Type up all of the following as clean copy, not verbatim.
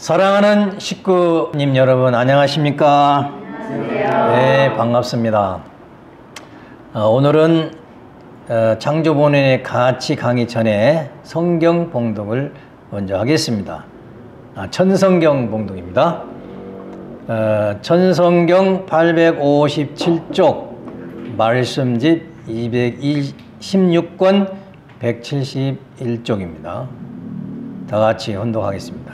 사랑하는 식구님 여러분, 안녕하십니까? 안녕하세요. 네, 반갑습니다. 오늘은 창조본연의 가치 강의 전에 성경 봉독을 먼저 하겠습니다. 천성경 봉독입니다. 천성경 857쪽 말씀집 226권 171쪽입니다. 다 같이 혼독하겠습니다.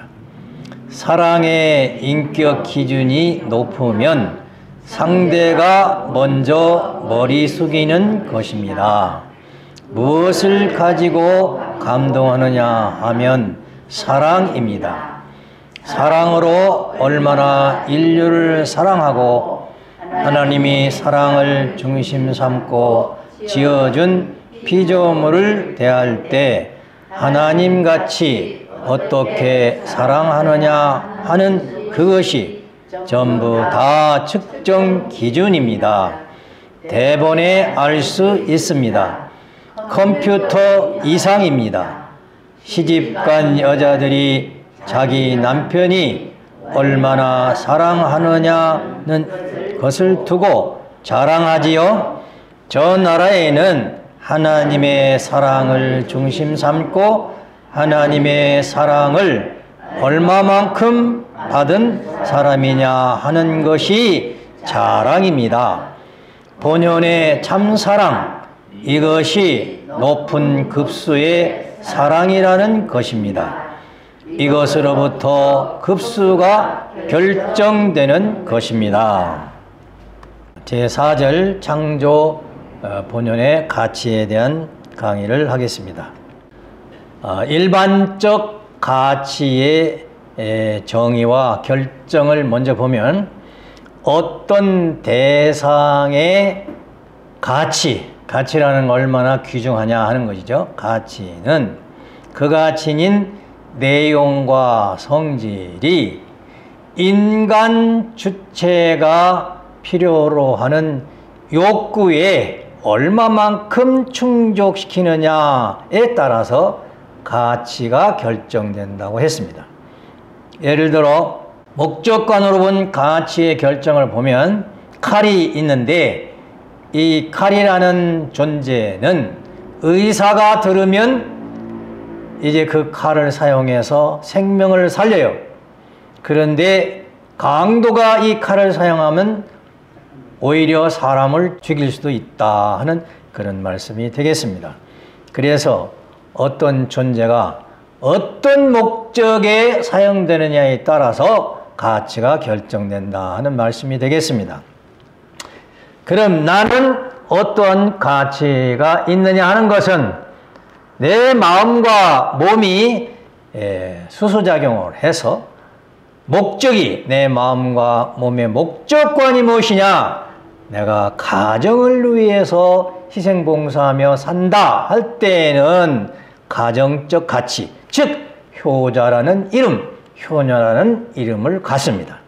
사랑의 인격 기준이 높으면 상대가 먼저 머리 숙이는 것입니다. 무엇을 가지고 감동하느냐 하면 사랑입니다. 사랑으로 얼마나 인류를 사랑하고 하나님이 사랑을 중심 삼고 지어준 피조물을 대할 때 하나님같이 어떻게 사랑하느냐 하는 그것이 전부 다 측정 기준입니다. 대본에 알 수 있습니다. 컴퓨터 이상입니다. 시집간 여자들이 자기 남편이 얼마나 사랑하느냐는 것을 두고 자랑하지요. 저 나라에는 하나님의 사랑을 중심 삼고 하나님의 사랑을 얼마만큼 받은 사람이냐 하는 것이 자랑입니다. 본연의 참사랑, 이것이 높은 급수의 사랑이라는 것입니다. 이것으로부터 급수가 결정되는 것입니다. 제4절 창조 본연의 가치에 대한 강의를 하겠습니다. 일반적 가치의 정의와 결정을 먼저 보면 어떤 대상의 가치라는 걸 얼마나 귀중하냐 하는 것이죠. 가치는 그 가치인 내용과 성질이 인간 주체가 필요로 하는 욕구에 얼마만큼 충족시키느냐에 따라서 가치가 결정된다고 했습니다. 예를 들어 목적관으로 본 가치의 결정을 보면 칼이 있는데 이 칼이라는 존재는 의사가 들으면 이제 그 칼을 사용해서 생명을 살려요. 그런데 강도가 이 칼을 사용하면 오히려 사람을 죽일 수도 있다 하는 그런 말씀이 되겠습니다. 그래서 어떤 존재가 어떤 목적에 사용되느냐에 따라서 가치가 결정된다 하는 말씀이 되겠습니다. 그럼 나는 어떠한 가치가 있느냐 하는 것은 내 마음과 몸이 수소작용을 해서 목적이, 내 마음과 몸의 목적관이 무엇이냐, 내가 가정을 위해서 희생봉사하며 산다 할 때에는 가정적 가치, 즉 효자라는 이름, 효녀라는 이름을 갖습니다.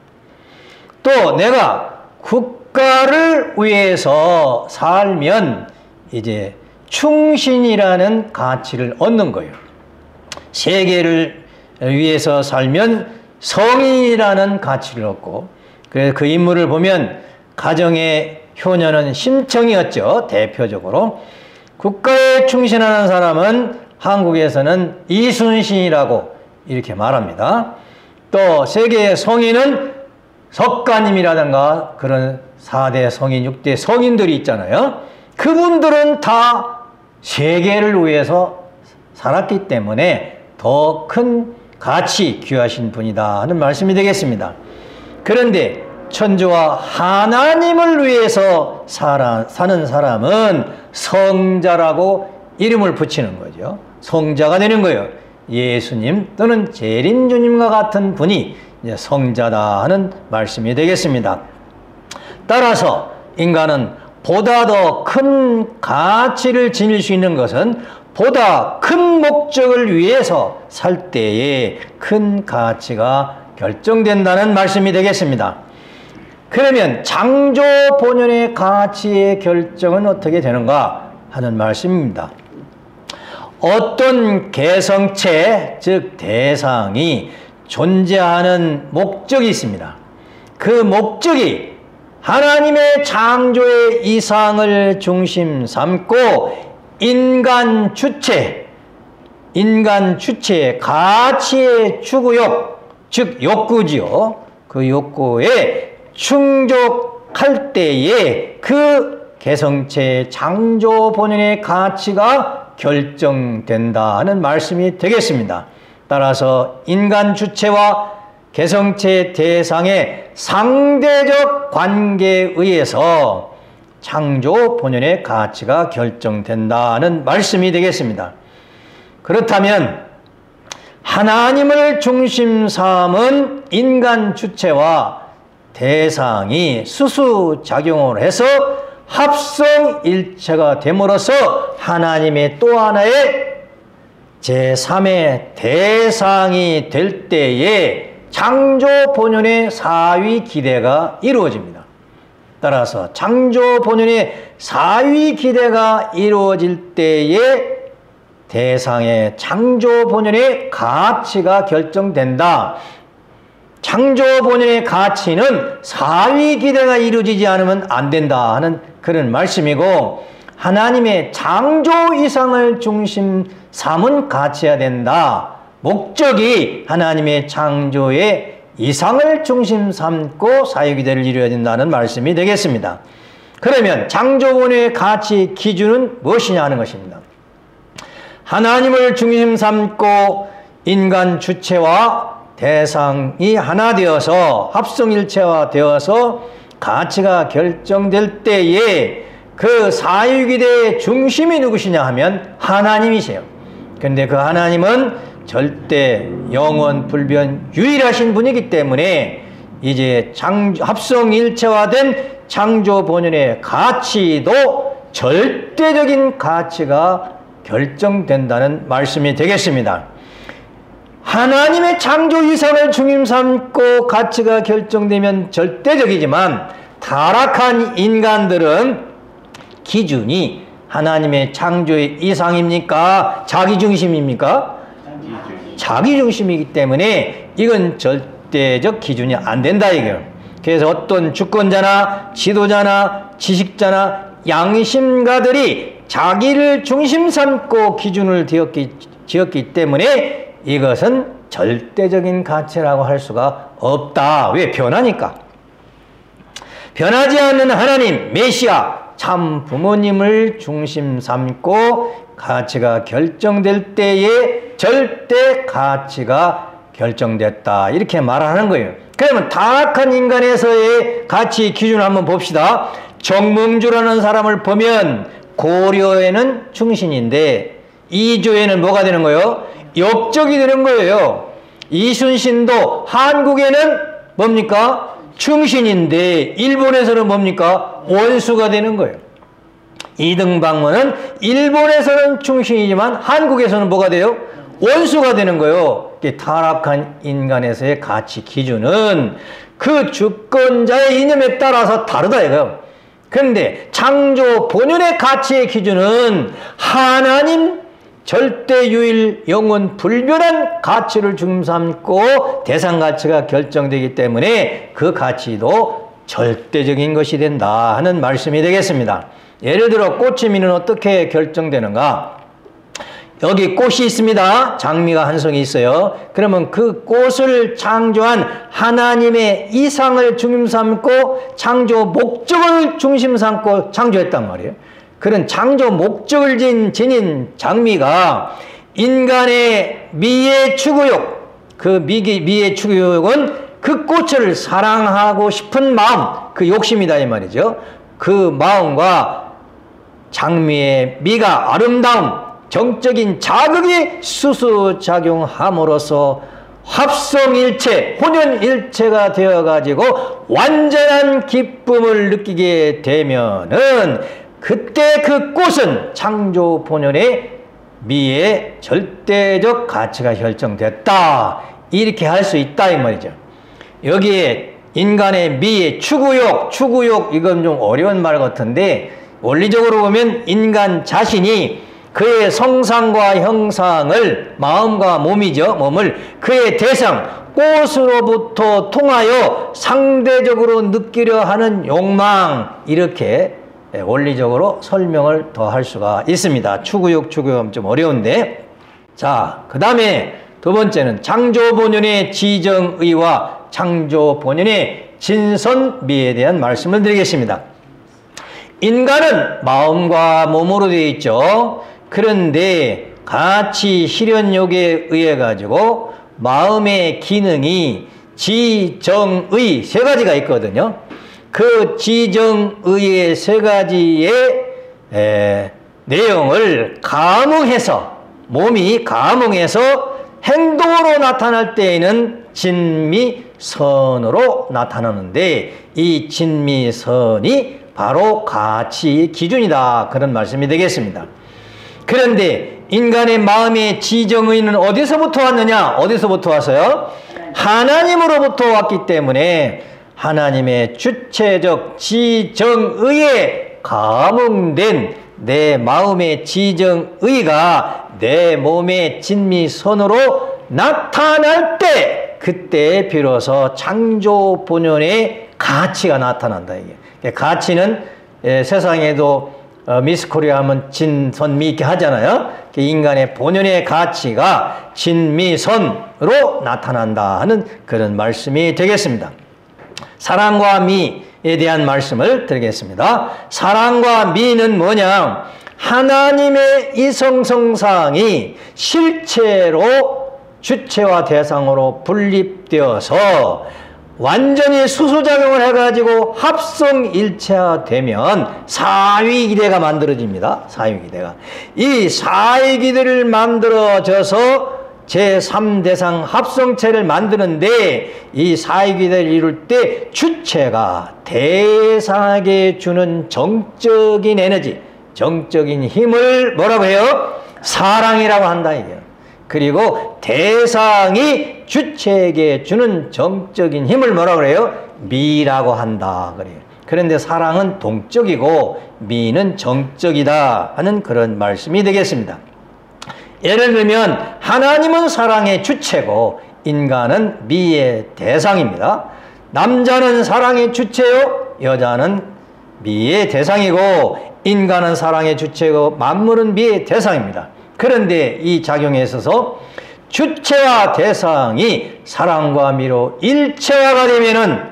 또 내가 국가를 위해서 살면 이제 충신이라는 가치를 얻는 거예요. 세계를 위해서 살면 성인이라는 가치를 얻고, 그래서 그 인물을 보면 가정의 효녀는 심청이었죠. 대표적으로. 국가에 충신하는 사람은 한국에서는 이순신이라고 이렇게 말합니다. 또 세계의 성인은 석가님이라든가 그런 4대 성인, 6대 성인들이 있잖아요. 그분들은 다 세계를 위해서 살았기 때문에 더 큰 가치 귀하신 분이다 하는 말씀이 되겠습니다. 그런데 천주와 하나님을 위해서 사는 사람은 성자라고 이름을 붙이는 거죠. 성자가 되는 거예요. 예수님 또는 재림주님과 같은 분이 이제 성자다 하는 말씀이 되겠습니다. 따라서 인간은 보다 더 큰 가치를 지닐 수 있는 것은 보다 큰 목적을 위해서 살 때에 큰 가치가 결정된다는 말씀이 되겠습니다. 그러면 창조 본연의 가치의 결정은 어떻게 되는가 하는 말씀입니다. 어떤 개성체, 즉 대상이 존재하는 목적이 있습니다. 그 목적이 하나님의 창조의 이상을 중심 삼고 인간 주체의 가치의 추구욕, 즉 욕구지요. 그 욕구에 충족할 때에 그 개성체의 창조 본연의 가치가 결정된다는 말씀이 되겠습니다. 따라서 인간 주체와 개성체 대상의 상대적 관계에 의해서 창조 본연의 가치가 결정된다는 말씀이 되겠습니다. 그렇다면 하나님을 중심 삼은 인간 주체와 대상이 수수작용을 해서 합성일체가 됨으로써 하나님의 또 하나의 제3의 대상이 될 때에 창조 본연의 사위 기대가 이루어집니다. 따라서 창조 본연의 사위 기대가 이루어질 때에 대상의 창조 본연의 가치가 결정된다. 창조 본연의 가치는 사위 기대가 이루어지지 않으면 안 된다 하는 그런 말씀이고, 하나님의 창조 이상을 중심 삼은 가치여야 된다. 목적이 하나님의 창조의 이상을 중심 삼고 사유기대를 이루어야 된다는 말씀이 되겠습니다. 그러면 창조본의 가치 기준은 무엇이냐 하는 것입니다. 하나님을 중심 삼고 인간 주체와 대상이 하나 되어서 합성일체화 되어서 가치가 결정될 때에 그 사유기대의 중심이 누구시냐 하면 하나님이세요. 그런데 그 하나님은 절대 영원 불변 유일하신 분이기 때문에 이제 합성일체화된 창조 본연의 가치도 절대적인 가치가 결정된다는 말씀이 되겠습니다. 하나님의 창조 이상을 중심 삼고 가치가 결정되면 절대적이지만 타락한 인간들은 기준이 하나님의 창조의 이상입니까? 자기중심입니까? 자기중심이기 때문에 이건 절대적 기준이 안 된다 이거예요. 그래서 어떤 주권자나 지도자나 지식자나 양심가들이 자기를 중심 삼고 기준을 지었기 때문에 이것은 절대적인 가치라고 할 수가 없다. 왜? 변하니까. 변하지 않는 하나님, 메시아, 참 부모님을 중심 삼고 가치가 결정될 때에 절대 가치가 결정됐다. 이렇게 말하는 거예요. 그러면 타락한 인간에서의 가치 기준을 한번 봅시다. 정몽주라는 사람을 보면 고려에는 충신인데 이조에는 뭐가 되는 거예요? 역적이 되는 거예요. 이순신도 한국에는 뭡니까? 충신인데 일본에서는 뭡니까? 원수가 되는 거예요. 이등박문은 일본에서는 충신이지만 한국에서는 뭐가 돼요? 원수가 되는 거예요. 타락한 인간에서의 가치 기준은 그 주권자의 이념에 따라서 다르다 이거예요. 그런데 창조 본연의 가치의 기준은 하나님 절대유일 영원 불변한 가치를 중심 삼고 대상 가치가 결정되기 때문에 그 가치도 절대적인 것이 된다 하는 말씀이 되겠습니다. 예를 들어 꽃미는 어떻게 결정되는가? 여기 꽃이 있습니다. 장미가 한 송이 있어요. 그러면 그 꽃을 창조한 하나님의 이상을 중심 삼고 창조 목적을 중심 삼고 창조했단 말이에요. 그런 창조 목적을 지닌 장미가 인간의 미의 추구욕, 그 미의 추구욕은 그 꽃을 사랑하고 싶은 마음, 그 욕심이다 이 말이죠. 그 마음과 장미의 미가 아름다움, 정적인 자극이 수수작용함으로써 합성일체, 혼연일체가 되어가지고 완전한 기쁨을 느끼게 되면은 그때 그 꽃은 창조 본연의 미의 절대적 가치가 결정됐다. 이렇게 할 수 있다 이 말이죠. 여기에 인간의 미의 추구욕 이건 좀 어려운 말 같은데 원리적으로 보면 인간 자신이 그의 성상과 형상을, 마음과 몸이죠, 몸을 그의 대상, 꽃으로부터 통하여 상대적으로 느끼려 하는 욕망, 이렇게 원리적으로 설명을 더 할 수가 있습니다. 추구욕, 추구욕은 좀 어려운데. 자, 그 다음에 두 번째는 창조본연의 지정의와 창조본연의 진선미에 대한 말씀을 드리겠습니다. 인간은 마음과 몸으로 되어 있죠. 그런데 가치 실현욕에 의해 가지고 마음의 기능이 지정의 세 가지가 있거든요. 그 지정의의 세 가지의 내용을 감응해서, 몸이 감응해서 행동으로 나타날 때에는 진미선으로 나타나는데, 이 진미선이 바로 가치의 기준이다, 그런 말씀이 되겠습니다. 그런데 인간의 마음의 지정의는 어디서부터 왔느냐? 어디서부터 왔어요? 하나님으로부터 왔기 때문에 하나님의 주체적 지정의에 감응된 내 마음의 지정의가 내 몸의 진미선으로 나타날 때, 그때 비로소 창조 본연의 가치가 나타난다. 이게 가치는 세상에도 미스코리아 하면 진선미 있게 하잖아요. 인간의 본연의 가치가 진미선으로 나타난다 하는 그런 말씀이 되겠습니다. 사랑과 미에 대한 말씀을 드리겠습니다. 사랑과 미는 뭐냐? 하나님의 이성성상이 실체로 주체와 대상으로 분립되어서 완전히 수소작용을 해가지고 합성일체화되면 사위기대가 만들어집니다. 사위기대가. 이 사위기대를 만들어져서 제3대상 합성체를 만드는데, 이 사위기대를 이룰 때 주체가 대상에게 주는 정적인 에너지, 정적인 힘을 뭐라고 해요? 사랑이라고 한다, 이게. 그리고 대상이 주체에게 주는 정적인 힘을 뭐라고 그래요? 미라고 한다, 그래요. 그런데 사랑은 동적이고 미는 정적이다 하는 그런 말씀이 되겠습니다. 예를 들면 하나님은 사랑의 주체고 인간은 미의 대상입니다. 남자는 사랑의 주체요, 여자는 미의 대상이고, 인간은 사랑의 주체고 만물은 미의 대상입니다. 그런데 이 작용에 있어서 주체와 대상이 사랑과 미로 일체화가 되면은,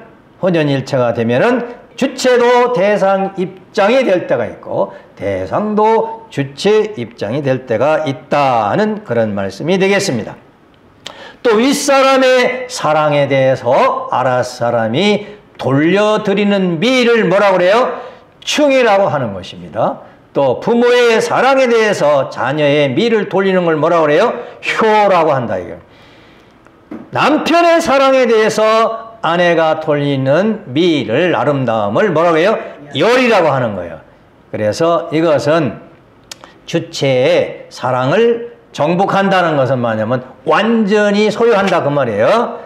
혼연일체가 되면은 주체도 대상 입장이 될 때가 있고 대상도 주체 입장이 될 때가 있다는 그런 말씀이 되겠습니다. 또 윗사람의 사랑에 대해서 아랫사람이 돌려드리는 미를 뭐라고 그래요? 충이라고 하는 것입니다. 또 부모의 사랑에 대해서 자녀의 미를 돌리는 걸 뭐라고 그래요? 효라고 한다, 이거. 남편의 사랑에 대해서 아내가 돌리는 미를, 아름다움을 뭐라고 해요? 열이라고 하는 거예요. 그래서 이것은 주체의 사랑을 정복한다는 것은 뭐냐면 완전히 소유한다, 그 말이에요.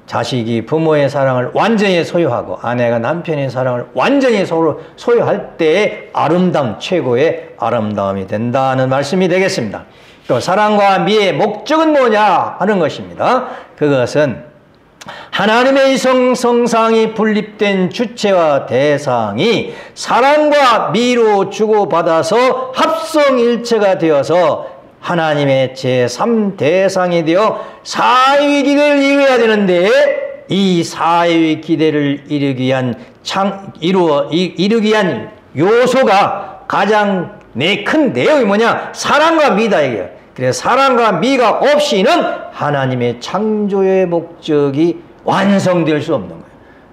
자식이 부모의 사랑을 완전히 소유하고 아내가 남편의 사랑을 완전히 소유할 때의 아름다움, 최고의 아름다움이 된다는 말씀이 되겠습니다. 또 사랑과 미의 목적은 뭐냐 하는 것입니다. 그것은 하나님의 이성성상이 분립된 주체와 대상이 사랑과 미로 주고받아서 합성일체가 되어서 하나님의 제3대상이 되어 사위기대를 이루어야 되는데, 이 사위기대를 이루기 위한 요소가 가장 큰 내용이 뭐냐? 사랑과 미다, 이게. 그래서 사랑과 미가 없이는 하나님의 창조의 목적이 완성될 수 없는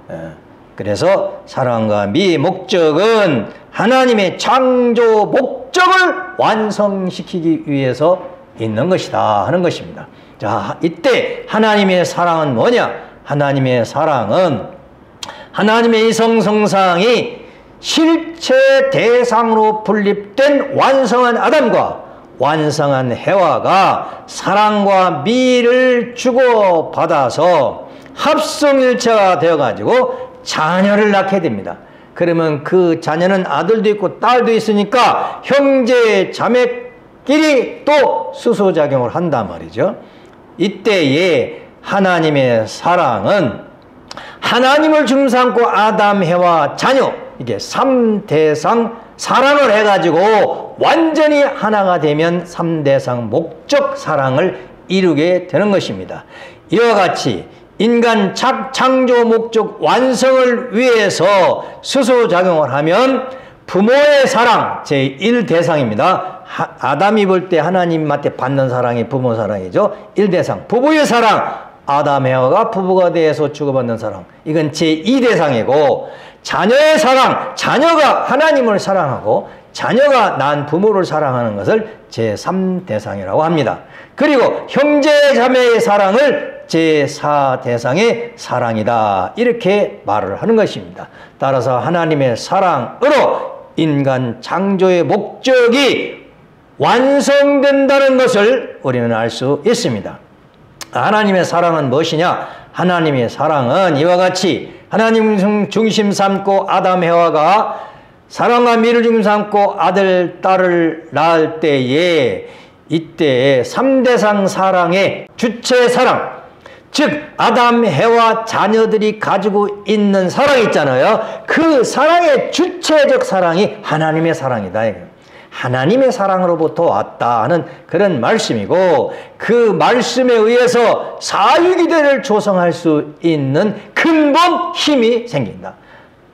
거예요. 그래서 사랑과 미의 목적은 하나님의 창조 목적을 완성시키기 위해서 있는 것이다 하는 것입니다. 자, 이때 하나님의 사랑은 뭐냐? 하나님의 사랑은 하나님의 이성성상이 실체 대상으로 분립된 완성한 아담과 완성한 해와가 사랑과 미를 주고받아서 합성일체가 되어가지고 자녀를 낳게 됩니다. 그러면 그 자녀는 아들도 있고 딸도 있으니까 형제 자매끼리 또 수소작용을 한단 말이죠. 이때에 하나님의 사랑은 하나님을 중 삼고 아담, 해와, 자녀, 이게 3대상 사랑을 해가지고 완전히 하나가 되면 3대상 목적 사랑을 이루게 되는 것입니다. 이와 같이 인간 창조 목적 완성을 위해서 수소작용을 하면 부모의 사랑 제1대상입니다. 아담이 볼 때 하나님한테 받는 사랑이 부모 사랑이죠. 1대상. 부부의 사랑, 아담, 해와가 부부가 돼서 주고받는 사랑, 이건 제2대상이고, 자녀의 사랑, 자녀가 하나님을 사랑하고 자녀가 난 부모를 사랑하는 것을 제3대상이라고 합니다. 그리고 형제 자매의 사랑을 제4대상의 사랑이다, 이렇게 말을 하는 것입니다. 따라서 하나님의 사랑으로 인간 창조의 목적이 완성된다는 것을 우리는 알 수 있습니다. 하나님의 사랑은 무엇이냐? 하나님의 사랑은 이와 같이 하나님 중심 삼고 아담, 해와가 사랑과 미를 중심 삼고 아들, 딸을 낳을 때에 이때 3대상 사랑의 주체 사랑, 즉 아담, 해와 자녀들이 가지고 있는 사랑이 있잖아요. 그 사랑의 주체적 사랑이 하나님의 사랑이다. 하나님의 사랑으로부터 왔다 하는 그런 말씀이고, 그 말씀에 의해서 사유기대를 조성할 수 있는 근본 힘이 생긴다.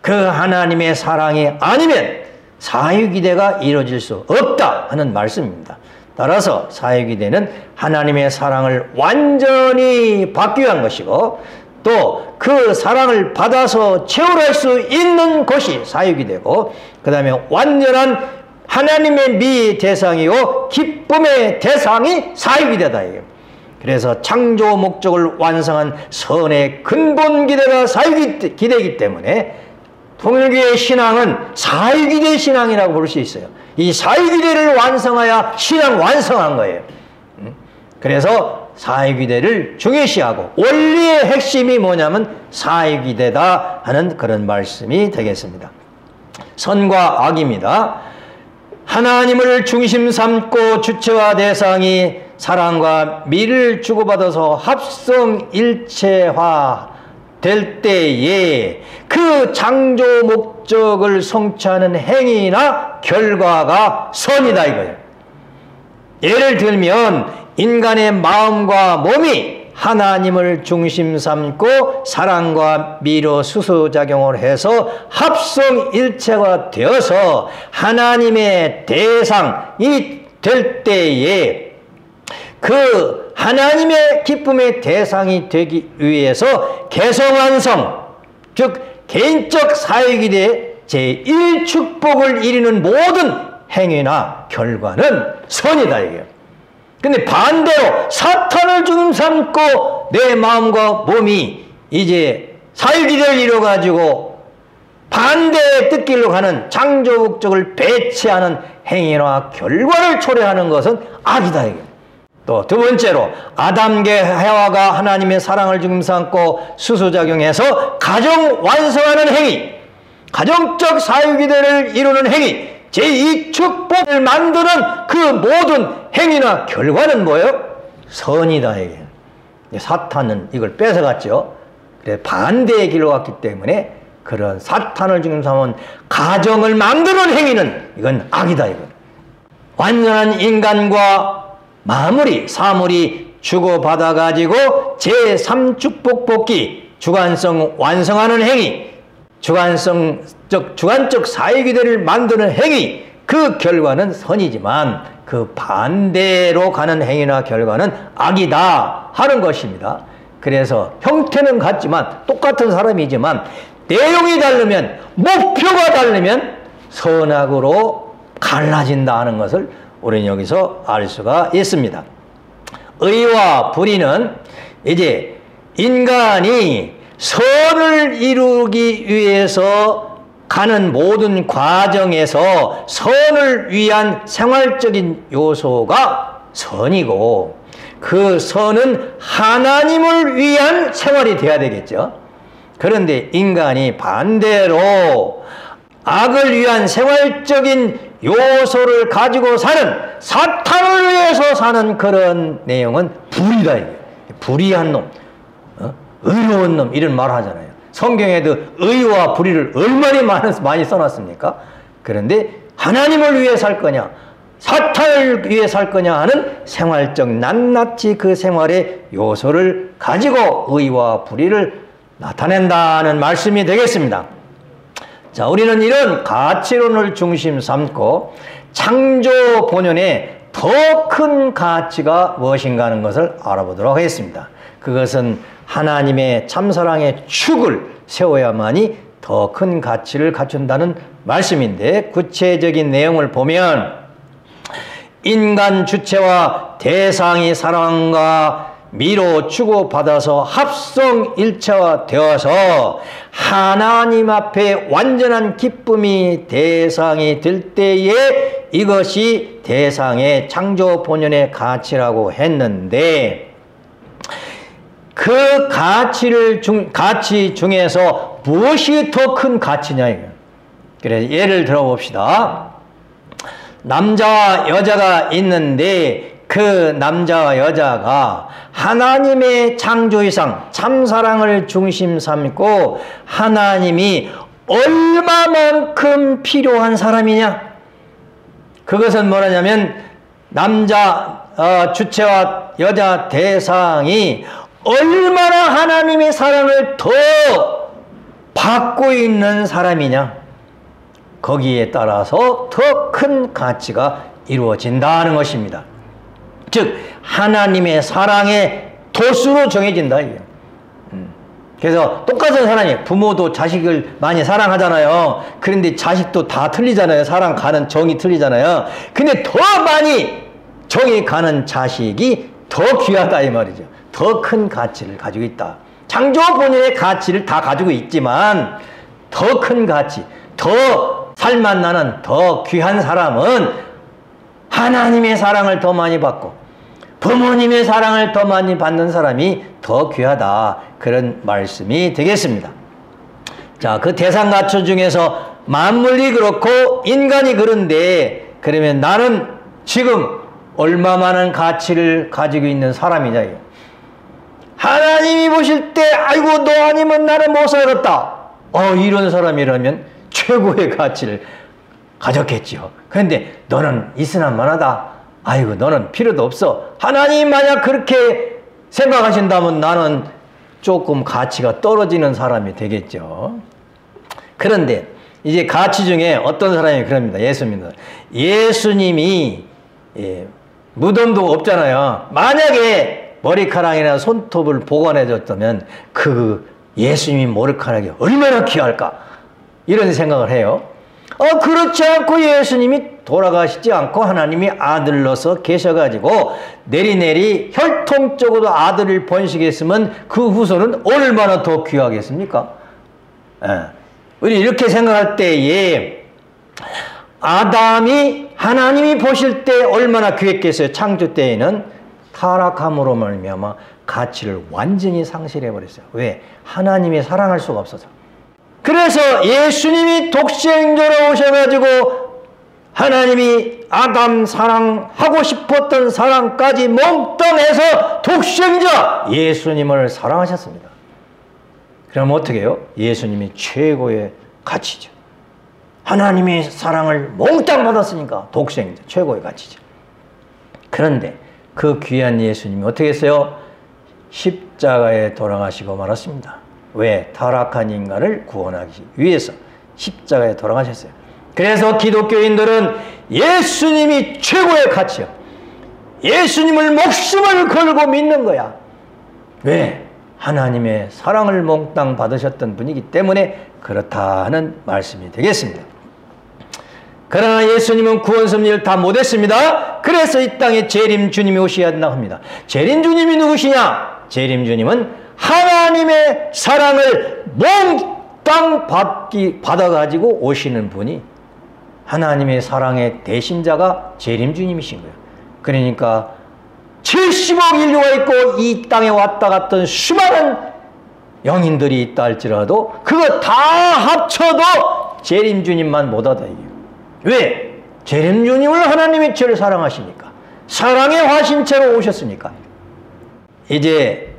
그 하나님의 사랑이 아니면 사유기대가 이루어질 수 없다 하는 말씀입니다. 따라서 사유기대는 하나님의 사랑을 완전히 받기 위한 것이고, 또 그 사랑을 받아서 체험할 수 있는 것이 사유기대고, 그 다음에 완전한 하나님의 미 대상이요 기쁨의 대상이 사유기대다. 그래서 창조 목적을 완성한 선의 근본 기대가 사유기대이기 때문에 통일교의 신앙은 사유기대 신앙이라고 볼 수 있어요. 이 사유기대를 완성해야 신앙 완성한 거예요. 그래서 사유기대를 중요시하고 원리의 핵심이 뭐냐면 사유기대다 하는 그런 말씀이 되겠습니다. 선과 악입니다. 하나님을 중심 삼고 주체와 대상이 사랑과 미를 주고받아서 합성일체화 될 때에 그 창조 목적을 성취하는 행위나 결과가 선이다 이거예요. 예를 들면 인간의 마음과 몸이 하나님을 중심 삼고 사랑과 미로 수소작용을 해서 합성일체가 되어서 하나님의 대상이 될 때에 그 하나님의 기쁨의 대상이 되기 위해서 개성완성, 즉 개인적 사유기대 제1축복을 이루는 모든 행위나 결과는 선이다 이게요. 근데 반대로 사탄을 중심 삼고 내 마음과 몸이 이제 사유기대를 이뤄가지고 반대의 뜻길로 가는 창조 목적을 배치하는 행위나 결과를 초래하는 것은 악이다 이게. 또 두 번째로 아담과 해와가 하나님의 사랑을 중심 삼고 수소작용해서 가정 완성하는 행위, 가정적 사유기대를 이루는 행위, 제2축복을 만드는 그 모든 행위나 결과는 뭐예요? 선이다 이게. 사탄은 이걸 뺏어갔죠. 그래 반대의 길로 갔기 때문에 그런 사탄을 중심 삼은 가정을 만드는 행위는 이건 악이다 이건. 완전한 인간과 사물이 주고받아가지고 제3축복 복귀, 주관성 완성하는 행위, 주관적 사유기대를 만드는 행위, 그 결과는 선이지만 그 반대로 가는 행위나 결과는 악이다 하는 것입니다. 그래서 형태는 같지만 똑같은 사람이지만 내용이 다르면, 목표가 다르면 선악으로 갈라진다 하는 것을 우리는 여기서 알 수가 있습니다. 의와 불의는 이제 인간이 선을 이루기 위해서 가는 모든 과정에서 선을 위한 생활적인 요소가 선이고, 그 선은 하나님을 위한 생활이 돼야 되겠죠. 그런데 인간이 반대로 악을 위한 생활적인 요소를 가지고 사는, 사탄을 위해서 사는 그런 내용은 불이다. 불의한 놈, 의로운 놈, 이런 말 하잖아요. 성경에도 의와 불의를 얼마나 많이 써놨습니까? 그런데 하나님을 위해 살 거냐, 사탄을 위해 살 거냐 하는 생활적 낱낱이 그 생활의 요소를 가지고 의와 불의를 나타낸다는 말씀이 되겠습니다. 자, 우리는 이런 가치론을 중심 삼고 창조 본연의 더 큰 가치가 무엇인가 하는 것을 알아보도록 하겠습니다. 그것은 하나님의 참사랑의 축을 세워야만이 더 큰 가치를 갖춘다는 말씀인데, 구체적인 내용을 보면 인간 주체와 대상이 사랑과 미로 주고받아서 합성일체화되어서 하나님 앞에 완전한 기쁨이 대상이 될 때에 이것이 대상의 창조 본연의 가치라고 했는데, 그 가치 중에서 무엇이 더 큰 가치냐 이거예요. 그래서 예를 들어 봅시다. 남자와 여자가 있는데 그 남자와 여자가 하나님의 창조이상 참사랑을 중심 삼고 하나님이 얼마만큼 필요한 사람이냐? 그것은 뭐냐면 남자 주체와 여자 대상이 얼마나 하나님의 사랑을 더 받고 있는 사람이냐? 거기에 따라서 더 큰 가치가 이루어진다는 것입니다. 즉 하나님의 사랑의 도수로 정해진다 이게. 그래서 똑같은 사랑이에요. 부모도 자식을 많이 사랑하잖아요. 그런데 자식도 다 틀리잖아요. 사랑 가는 정이 틀리잖아요. 근데 더 많이 정이 가는 자식이 더 귀하다 이 말이죠. 더 큰 가치를 가지고 있다. 창조 본연의 가치를 다 가지고 있지만 더 큰 가치, 더 살맛 나는 더 귀한 사람은 하나님의 사랑을 더 많이 받고 부모님의 사랑을 더 많이 받는 사람이 더 귀하다. 그런 말씀이 되겠습니다. 자, 그 대상 가치 중에서 만물이 그렇고 인간이 그런데 그러면 나는 지금 얼마만한 가치를 가지고 있는 사람이냐 이거. 하나님이 보실 때 아이고 너 아니면 나는 못 살겠다. 이런 사람이라면 최고의 가치를 가졌겠지요. 그런데 너는 있으나마나다. 아이고 너는 필요도 없어. 하나님 만약 그렇게 생각하신다면 나는 조금 가치가 떨어지는 사람이 되겠죠. 그런데 이제 가치 중에 어떤 사람이 그럽니다. 예수님이 무덤도 없잖아요. 만약에 머리카락이나 손톱을 보관해 줬다면 그 예수님이 머리카락이 얼마나 귀할까? 이런 생각을 해요. 그렇지 않고 예수님이 돌아가시지 않고 하나님이 아들로서 계셔가지고 내리내리 혈통적으로 아들을 번식했으면 그 후손은 얼마나 더 귀하겠습니까? 우리 이렇게 생각할 때에 아담이 하나님이 보실 때 얼마나 귀했겠어요. 창조 때에는 타락함으로 말미암아 가치를 완전히 상실해버렸어요. 왜? 하나님의 사랑할 수가 없어서. 그래서 예수님이 독생자로 오셔가지고 하나님이 아담 사랑하고 싶었던 사랑까지 몽땅해서 독생자 예수님을 사랑하셨습니다. 그럼 어떻게 해요? 예수님이 최고의 가치죠. 하나님의 사랑을 몽땅 받았으니까 독생자 최고의 가치죠. 그런데 그 귀한 예수님이 어떻게 했어요? 십자가에 돌아가시고 말았습니다. 왜? 타락한 인간을 구원하기 위해서 십자가에 돌아가셨어요. 그래서 기독교인들은 예수님이 최고의 가치요. 예수님을 목숨을 걸고 믿는 거야. 왜? 하나님의 사랑을 몽땅 받으셨던 분이기 때문에 그렇다는 말씀이 되겠습니다. 그러나 예수님은 구원 섭리를 다 못했습니다. 그래서 이 땅에 재림 주님이 오셔야 한다고 합니다. 재림 주님이 누구시냐? 재림 주님은 하나님의 사랑을 몽땅 받아가지고 오시는 분이 하나님의 사랑의 대신자가 재림 주님이신 거예요. 그러니까 70억 인류가 있고 이 땅에 왔다 갔던 수많은 영인들이 있다 할지라도 그거 다 합쳐도 재림주님만 못하다 이게. 왜? 재림주님을 하나님이 죄를 사랑하시니까. 사랑의 화신체로 오셨으니까. 이제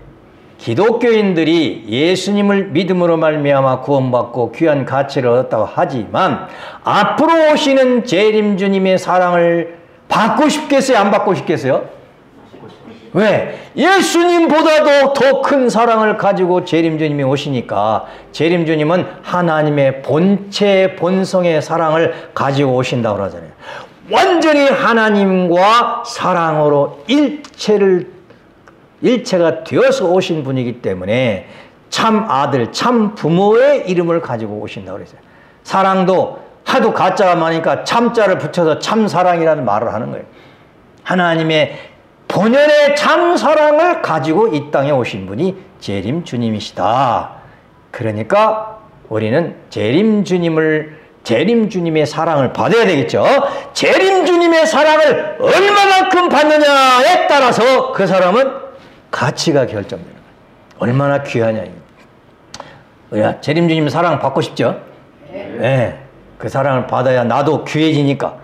기독교인들이 예수님을 믿음으로 말미암아 구원받고 귀한 가치를 얻었다고 하지만 앞으로 오시는 재림주님의 사랑을 받고 싶겠어요? 안 받고 싶겠어요? 왜? 예수님보다도 더 큰 사랑을 가지고 재림주님이 오시니까 재림주님은 하나님의 본체 본성의 사랑을 가지고 오신다고 그러잖아요. 완전히 하나님과 사랑으로 일체가 되어서 오신 분이기 때문에 참 아들, 참 부모의 이름을 가지고 오신다고 그랬어요. 사랑도 하도 가짜가 많으니까 참자를 붙여서 참사랑이라는 말을 하는 거예요. 하나님의 본연의 참사랑을 가지고 이 땅에 오신 분이 재림주님이시다. 그러니까 우리는 재림주님의 사랑을 받아야 되겠죠. 재림주님의 사랑을 얼마만큼 받느냐에 따라서 그 사람은 가치가 결정되는 거예요. 얼마나 귀하냐. 우리가 재림주님 사랑 받고 싶죠? 네. 그 사랑을 받아야 나도 귀해지니까.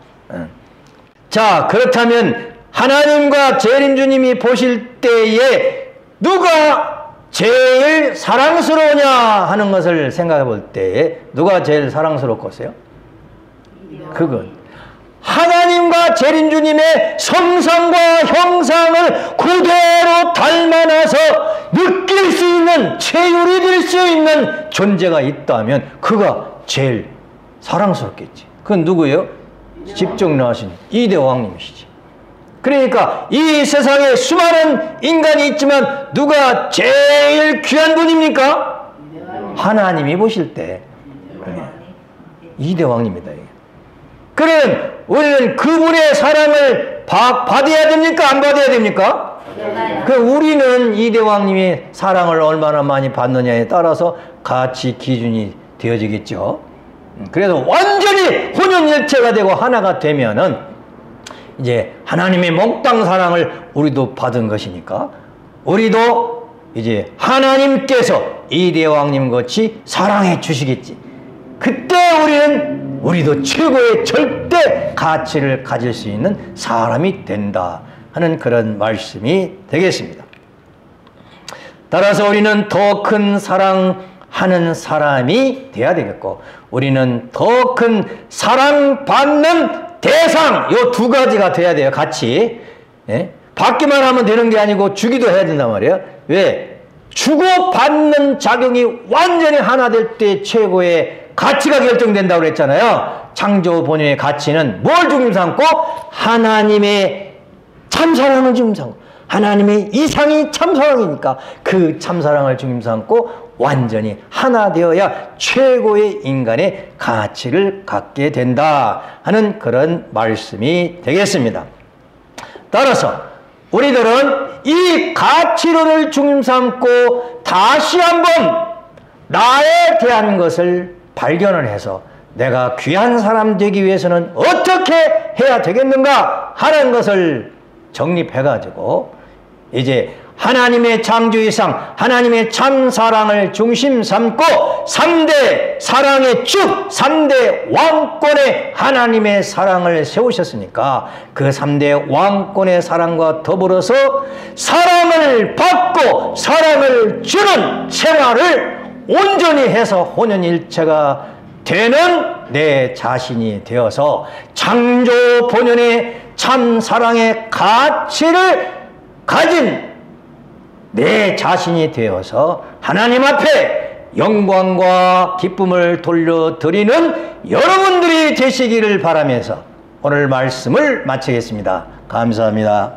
자, 그렇다면 하나님과 재림주님이 보실 때에 누가 제일 사랑스러우냐 하는 것을 생각해 볼 때에 누가 제일 사랑스럽겠어요? 그건 하나님과 재림주님의 성상과 형상을 그대로 닮아나서 느낄 수 있는, 체휼이 될 수 있는 존재가 있다면 그가 제일 사랑스럽겠지. 그건 누구예요? 직접 나오신 이대왕님이시지. 그러니까 이 세상에 수많은 인간이 있지만 누가 제일 귀한 분입니까? 하나님이 보실 때 이대왕님이다. 그러면 우리는 그분의 사랑을 받아야 됩니까? 안 받아야 됩니까? 그 우리는 이대왕님의 사랑을 얼마나 많이 받느냐에 따라서 가치 기준이 되어지겠죠. 그래서 완전히 혼연일체가 되고 하나가 되면은 이제 하나님의 몽땅 사랑을 우리도 받은 것이니까 우리도 이제 하나님께서 이대왕님 같이 사랑해 주시겠지. 그때 우리도 최고의 절대 가치를 가질 수 있는 사람이 된다 하는 그런 말씀이 되겠습니다. 따라서 우리는 더 큰 사랑하는 사람이 돼야 되겠고 우리는 더 큰 사랑받는 대상, 요 두 가지가 돼야 돼요. 같이. 예? 받기만 하면 되는 게 아니고 주기도 해야 된단 말이에요. 왜? 주고받는 작용이 완전히 하나 될 때 최고의 가치가 결정된다고 그랬잖아요. 창조 본연의 가치는 뭘 중심 삼고? 하나님의 참사랑을 중심 삼고 하나님의 이상이 참사랑이니까 그 참사랑을 중심 삼고 완전히 하나 되어야 최고의 인간의 가치를 갖게 된다 하는 그런 말씀이 되겠습니다. 따라서 우리들은 이 가치론을 중심 삼고 다시 한번 나에 대한 것을 발견을 해서 내가 귀한 사람 되기 위해서는 어떻게 해야 되겠는가 하는 것을 정립해가지고 이제 하나님의 창조이상 하나님의 참사랑을 중심 삼고 3대 사랑의 축 3대 왕권의 하나님의 사랑을 세우셨으니까 그 3대 왕권의 사랑과 더불어서 사랑을 받고 사랑을 주는 생활을 온전히 해서 혼연일체가 되는 내 자신이 되어서 창조 본연의 참사랑의 가치를 가진 내 자신이 되어서 하나님 앞에 영광과 기쁨을 돌려드리는 여러분들이 되시기를 바라면서 오늘 말씀을 마치겠습니다. 감사합니다.